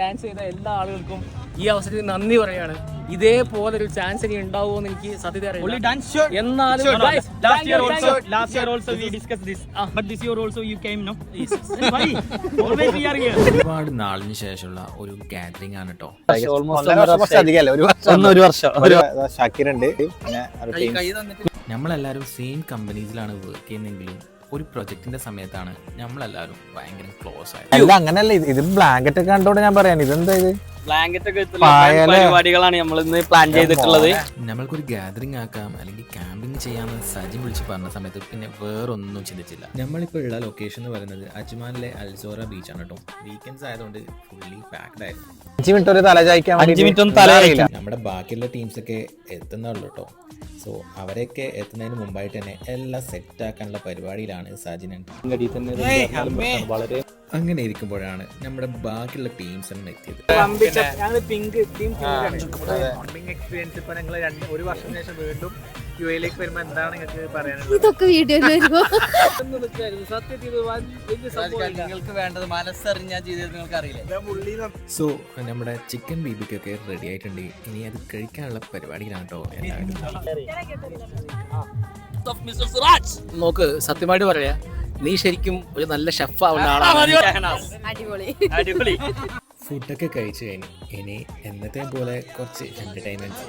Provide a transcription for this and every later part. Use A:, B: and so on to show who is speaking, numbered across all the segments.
A: Dance ചെയ്ത എല്ലാ ആളുകൾക്കും ഈ അവസരത്തിൽ നന്ദി പറയാണ്. ഇതേപോലെ ഒരു ചാൻസ് ഇനി ഉണ്ടാവുമോ എന്ന് എനിക്ക് സത്യത അറിയില്ല. എന്നാലും
B: ഒരുപാട് നാളിന് ശേഷമുള്ള ഒരു ഗാദറിംഗ് ആണ് കേട്ടോ. നമ്മളെല്ലാരും സെയിം കമ്പനീസിലാണ് വർക്ക് ചെയ്യുന്നെങ്കിലും ഒരു പ്രൊജക്ടിന്റെ സമയത്താണ് നമ്മളെല്ലാരും ഭയങ്കര ക്ലോസ് ആയത്.
C: അങ്ങനല്ല, ഇത് ബ്ലാങ്കറ്റ് ഒക്കെ കണ്ടോണ്ട് ഞാൻ പറയാൻ ഇതെന്താ ഇത്
D: ബ്ലാങ്കറ്റ് ഒക്കെ പരിപാടികളാണ് നമ്മൾ ഇന്ന് പ്ലാൻ ചെയ്തിട്ടുള്ളത്.
B: നമ്മൾക്കൊരു ഗാദറിംഗ് ആക്കാം അല്ലെങ്കിൽ ക്യാമ്പിംഗ് ചെയ്യാമെന്ന് സജിൻ വിളിച്ച് പറഞ്ഞ സമയത്ത് പിന്നെ വേറൊന്നും ചിന്തിച്ചില്ല. നമ്മളിപ്പോൾ ഉള്ള ലൊക്കേഷൻ എന്ന് പറയുന്നത് അജ്മാനിലെ അൽസോറ ബീച്ചാണ് കേട്ടോ. വീക്കെൻഡ്സ് ആയതുകൊണ്ട് ഫുള്ളി പാക്ഡ് ആയിരുന്നു.
C: 5 മിനിറ്റ് ഒരു തല ചായ്ക്കാൻ
D: 5 മിനിറ്റ് ഒന്നും തലയില്ല.
B: നമ്മുടെ ബാക്കിയുള്ള ടീംസ് ഒക്കെ എത്തുന്നുള്ളൂ കേട്ടോ. സോ അവരെയൊക്കെ എത്തുന്നതിന് മുമ്പായിട്ട് തന്നെ എല്ലാം സെറ്റ് ആക്കാനുള്ള പരിപാടിയിലാണ് സജിനൻ. അങ്ങനെ ഇരിക്കുമ്പോഴാണ് നമ്മുടെ ബാക്കിയുള്ള ടീംസ് എല്ലാം എത്തിയത്.
C: ഒരു വർഷം ശേഷം വീണ്ടും യുഎയിലേക്ക് വരുമ്പോൾ എന്താണ് നിങ്ങൾക്ക് പറയാനുള്ളത്?
E: ഇതൊക്കെ വീഡിയോയിൽ വരുമോ?
D: നിങ്ങൾക്ക് വേണ്ടത് മനസ്സറിഞ്ഞാൽ ചെയ്തത് നിങ്ങൾക്ക് അറിയില്ല.
B: സോ നമ്മുടെ ചിക്കൻ ബീബിക്കൊക്കെ റെഡി ആയിട്ടുണ്ട്. ഇനി അത് കഴിക്കാനുള്ള പരിപാടിയിലാണ് കേട്ടോ എല്ലാവരും.
A: നോക്ക്, സത്യമായിട്ട് പറയാ, നീ ശരിക്കും ഒരു നല്ല ഷെഫ് ആവുന്ന
D: അടിപൊളി.
B: ഫുഡൊക്കെ കഴിച്ചു കഴിഞ്ഞു. ഇനി എന്നത്തെ പോലെ കുറച്ച് എന്റർടൈൻമെന്റ്.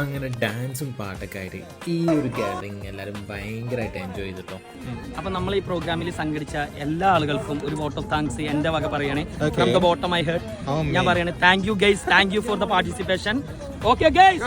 B: അങ്ങനെ ഡാൻസും പാട്ടൊക്കെ ആയിട്ട് ഈ ഒരു ഗാദറിംഗ് എല്ലാവരും ഭയങ്കരമായിട്ട് എൻജോയ് ചെയ്തിട്ടോ.
D: അപ്പൊ നമ്മൾ ഈ പ്രോഗ്രാമിൽ സംഘടിച്ച എല്ലാ ആളുകൾക്കും ഒരു വോട്ട് ഓഫ് താങ്ക്സ് എന്റെ വക പറയണേ. From the bottom I heard ഞാൻ പറയണേ, thank you guys, thank you for the participation. Okay guys.